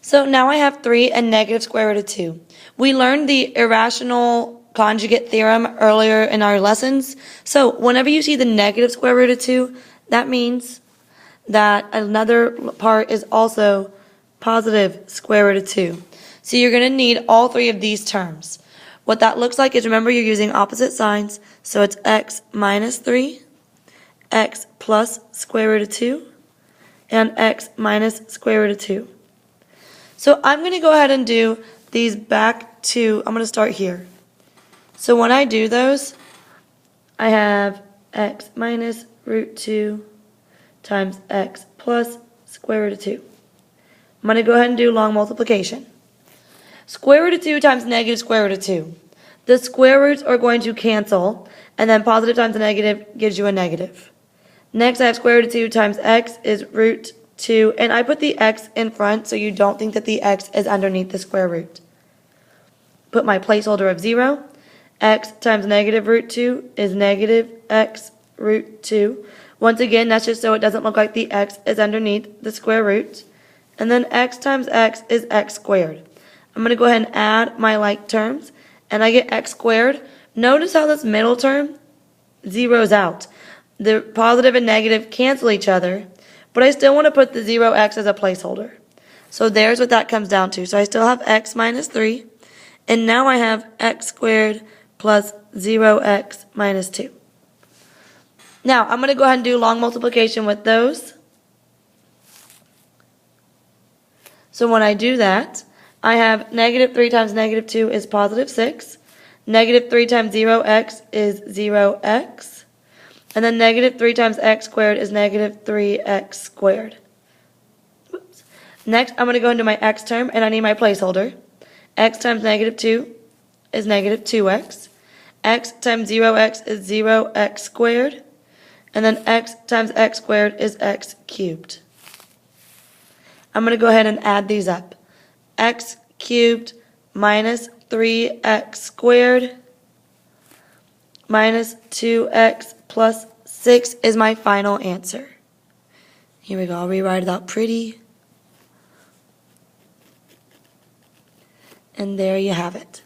So now I have 3 and negative square root of 2. We learned the irrational conjugate theorem earlier in our lessons. So whenever you see the negative square root of 2, that means that another part is also positive square root of 2. So you're going to need all 3 of these terms. What that looks like is, remember, you're using opposite signs. So it's x minus 3, x plus square root of 2, and x minus square root of 2. So I'm going to go ahead and do these back to, I'm going to start here. So when I do those, I have x minus root 2 times x plus square root of 2. I'm going to go ahead and do long multiplication. Square root of 2 times negative square root of 2. The square roots are going to cancel, and then positive times a negative gives you a negative. Next, I have square root of 2 times x is root 2, and I put the x in front so you don't think that the x is underneath the square root. Put my placeholder of 0. X times negative root 2 is negative x root 2. Once again, that's just so it doesn't look like the x is underneath the square root. And then x times x is x squared. I'm going to go ahead and add my like terms, and I get x squared. Notice how this middle term zeroes out. The positive and negative cancel each other, but I still want to put the 0x as a placeholder. So there's what that comes down to. So I still have x minus 3, and now I have x squared plus 0x minus 2. Now, I'm going to go ahead and do long multiplication with those. So when I do that, I have negative 3 times negative 2 is positive 6. Negative 3 times 0x is 0x. And then negative 3 times x squared is negative 3x squared. Oops. Next, I'm going to go into my x term, and I need my placeholder. X times negative 2 is negative 2x. X times 0x is 0x squared. And then x times x squared is x cubed. I'm going to go ahead and add these up. X cubed minus 3x squared minus 2x plus 6 is my final answer. Here we go. I'll rewrite it out pretty. And there you have it.